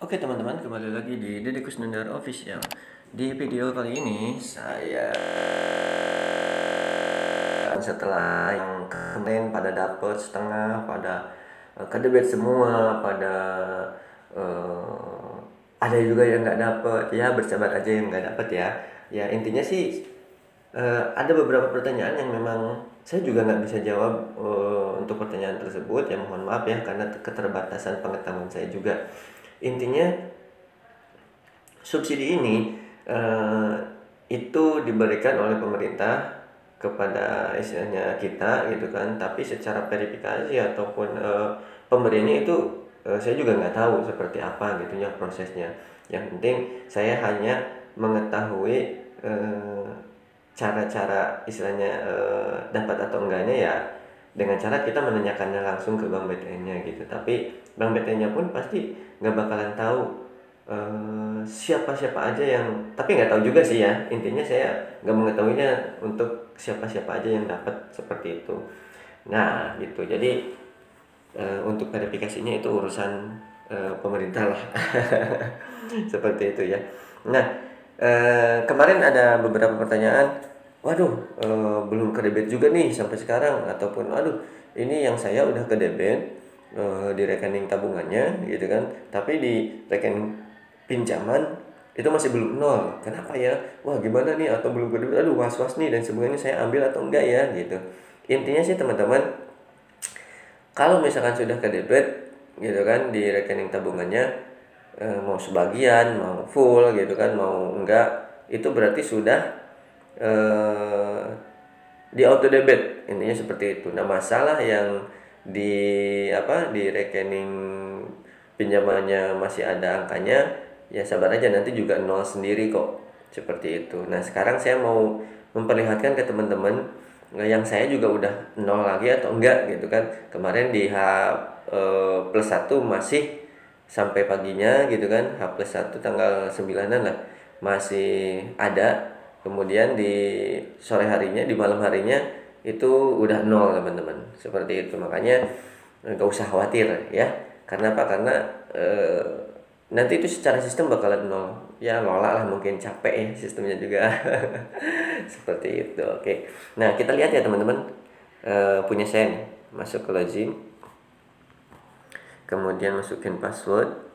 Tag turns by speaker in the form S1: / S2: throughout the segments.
S1: Oke teman-teman, kembali lagi di Deddy Kusnandar Official. Di video kali ini saya setelah yang kemarin pada dapet setengah, pada kedebet semua, pada ada juga yang nggak dapet, ya bersabar aja yang nggak dapet ya. Ya intinya sih ada beberapa pertanyaan yang memang saya juga nggak bisa jawab untuk pertanyaan tersebut, ya mohon maaf ya karena keterbatasan pengetahuan saya juga. Intinya subsidi ini eh, itu diberikan oleh pemerintah kepada istilahnya kita gitu kan, tapi secara verifikasi ataupun pemberiannya itu saya juga nggak tahu seperti apa gitu ya prosesnya. Yang penting saya hanya mengetahui cara-cara istilahnya dapat atau enggaknya ya dengan cara kita menanyakannya langsung ke Bank BTN-nya gitu. Tapi Bank BTN-nya pun pasti nggak bakalan tahu siapa-siapa aja yang, tapi nggak tahu juga sih ya, intinya saya nggak mengetahuinya untuk siapa-siapa aja yang dapat seperti itu. Nah gitu, jadi untuk verifikasinya itu urusan pemerintah lah. Seperti itu ya. Nah kemarin ada beberapa pertanyaan, waduh belum ke debit juga nih sampai sekarang, ataupun waduh ini yang saya udah ke debit di rekening tabungannya gitu kan, tapi di rekening pinjaman itu masih belum nol, kenapa ya, wah gimana nih, atau belum ke debit, aduh was-was nih dan sebagainya, saya ambil atau enggak ya gitu. Intinya sih teman-teman, kalau misalkan sudah ke debit gitu kan di rekening tabungannya, mau sebagian, mau full gitu kan, mau enggak, itu berarti sudah eh, di auto debit, intinya seperti itu. Nah masalah yang di di rekening pinjamannya masih ada angkanya, ya sabar aja, nanti juga nol sendiri kok, seperti itu. Nah sekarang saya mau memperlihatkan ke teman-teman yang saya juga udah nol lagi atau enggak gitu kan. Kemarin di plus 1 masih sampai paginya gitu kan, H+1 tanggal 9-an lah masih ada. Kemudian di sore harinya, di malam harinya itu udah nol teman-teman, seperti itu. Makanya nggak usah khawatir ya, karena apa, karena eh, nanti itu secara sistem bakalan nol ya. Lola lah mungkin capek ya sistemnya juga. Seperti itu. Oke, nah kita lihat ya teman-teman. Punya saya nih, masuk ke login, kemudian masukin password.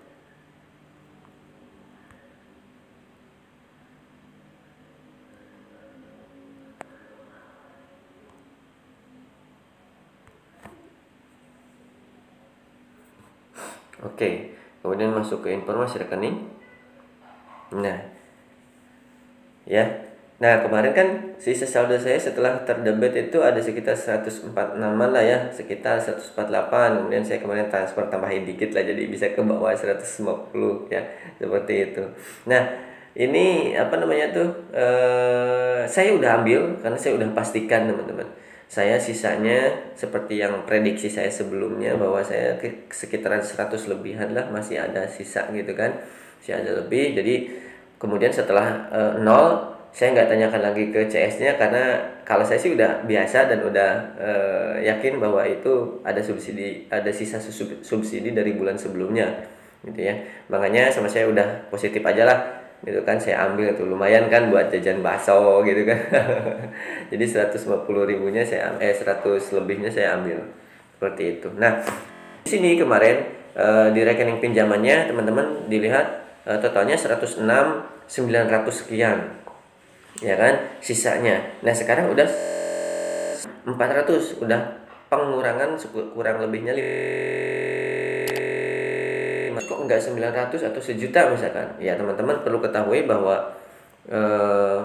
S1: Oke, kemudian masuk ke informasi rekening. Nah, ya. Nah, kemarin kan sisa saldo saya setelah terdebit itu ada sekitar 146 lah ya, sekitar 148. Kemudian saya kemarin transfer tambahin dikit lah, jadi bisa ke bawah 150 ya, seperti itu. Nah, ini apa namanya tuh? Saya udah ambil karena saya udah pastikan teman-teman. Saya sisanya seperti yang prediksi saya sebelumnya, bahwa saya sekitaran 100 lebihan lah, masih ada sisa gitu kan. Masih ada lebih. Jadi kemudian setelah nol, saya nggak tanyakan lagi ke CS-nya, karena kalau saya sih udah biasa dan udah yakin bahwa itu ada subsidi, ada sisa subsidi dari bulan sebelumnya gitu ya. Makanya sama saya udah positif aja lah gitu kan, saya ambil tuh, lumayan kan buat jajan bakso gitu kan. Jadi 150 ribunya saya 100 lebihnya saya ambil, seperti itu. Nah di sini kemarin di rekening pinjamannya teman-teman dilihat totalnya 106.900 sekian ya kan sisanya. Nah sekarang udah 400, udah pengurangan kurang lebihnya kok enggak 900 atau sejuta misalkan. Ya teman-teman perlu ketahui bahwa eh,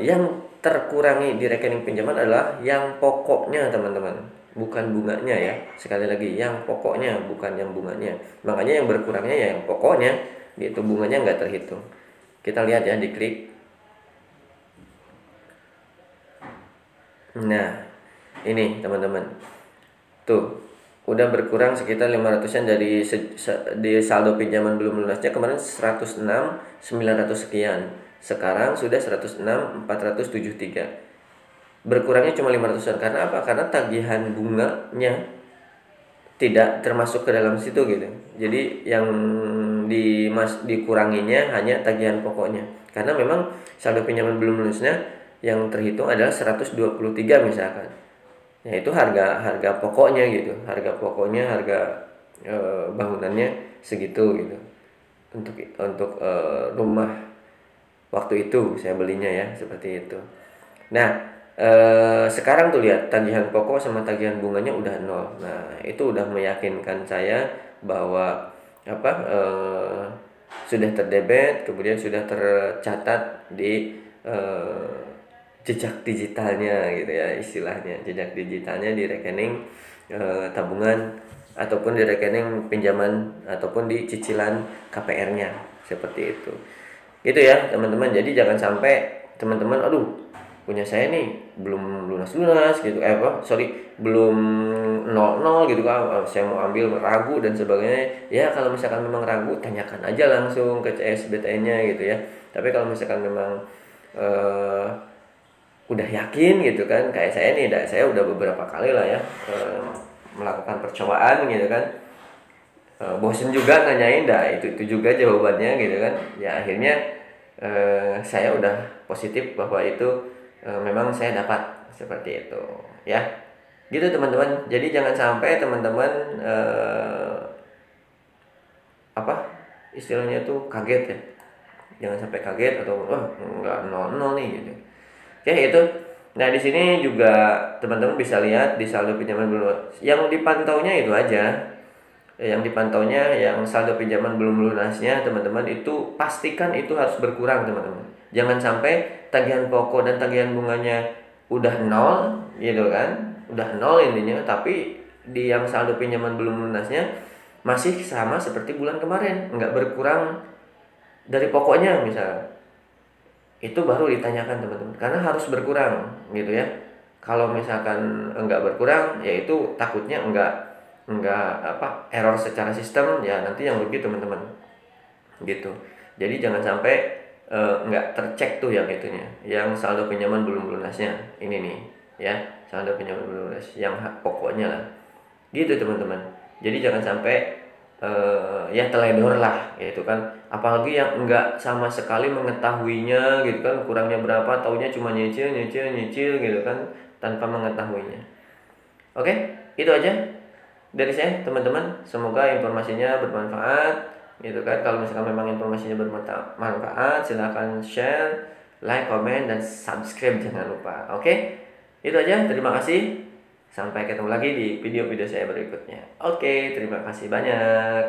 S1: yang terkurangi di rekening pinjaman adalah yang pokoknya teman-teman, bukan bunganya ya. Sekali lagi, yang pokoknya, bukan yang bunganya. Makanya yang berkurangnya ya yang pokoknya, yaitu bunganya nggak terhitung. Kita lihat ya, diklik. Nah ini teman-teman, tuh udah berkurang sekitar 500-an dari di saldo pinjaman belum lunasnya kemarin 106.900 sekian. Sekarang sudah 106.473. Berkurangnya cuma 500-an. Karena apa? Karena tagihan bunganya tidak termasuk ke dalam situ gitu. Jadi yang dikuranginya hanya tagihan pokoknya. Karena memang saldo pinjaman belum lunasnya yang terhitung adalah 123 misalkan. Ya itu harga pokoknya gitu. Harga pokoknya, harga bangunannya segitu gitu. Untuk rumah waktu itu saya belinya ya, seperti itu. Nah, sekarang tuh lihat tagihan pokok sama tagihan bunganya udah nol. Nah, itu udah meyakinkan saya bahwa apa sudah terdebet, kemudian sudah tercatat di jejak digitalnya gitu ya, istilahnya jejak digitalnya di rekening tabungan ataupun di rekening pinjaman ataupun di cicilan KPR-nya, seperti itu. Gitu ya teman-teman. Jadi jangan sampai teman-teman aduh punya saya nih belum lunas gitu, belum nol gitu kan, saya mau ambil ragu dan sebagainya. Ya kalau misalkan memang ragu, tanyakan aja langsung ke CSBTN-nya gitu ya. Tapi kalau misalkan memang eh, udah yakin gitu kan, kayak saya nih, saya udah beberapa kali lah ya melakukan percobaan gitu kan. Bosen juga nanyain, itu juga jawabannya gitu kan. Ya akhirnya saya udah positif bahwa itu memang saya dapat, seperti itu ya. Gitu teman-teman. Jadi jangan sampai teman-teman apa istilahnya tuh kaget ya. Jangan sampai kaget atau wah nggak nol nih gitu. Oke itu. Nah di sini juga teman-teman bisa lihat di saldo pinjaman belum yang dipantaunya itu aja. Yang dipantaunya yang saldo pinjaman belum lunasnya teman-teman, itu pastikan itu harus berkurang teman-teman. Jangan sampai tagihan pokok dan tagihan bunganya udah nol gitu kan, udah nol intinya, tapi di yang saldo pinjaman belum lunasnya masih sama seperti bulan kemarin, nggak berkurang dari pokoknya misal. Itu baru ditanyakan teman-teman, karena harus berkurang gitu ya. Kalau misalkan enggak berkurang, yaitu takutnya enggak error secara sistem, ya nanti yang rugi teman-teman gitu. Jadi jangan sampai enggak tercek tuh yang itunya, yang saldo pinjaman belum lunasnya ini nih ya, saldo pinjaman belum lunas yang pokoknya lah gitu teman-teman. Jadi jangan sampai ya teledor lah gitu kan, apalagi yang enggak sama sekali mengetahuinya gitu kan, kurangnya berapa, taunya cuma nyicil gitu kan, tanpa mengetahuinya. Oke, itu aja dari saya teman-teman. Semoga informasinya bermanfaat gitu kan. Kalau misalkan memang informasinya bermanfaat, silahkan share, like, comment, dan subscribe jangan lupa. Oke, itu aja. Terima kasih. Sampai ketemu lagi di video-video saya berikutnya. Oke, terima kasih banyak.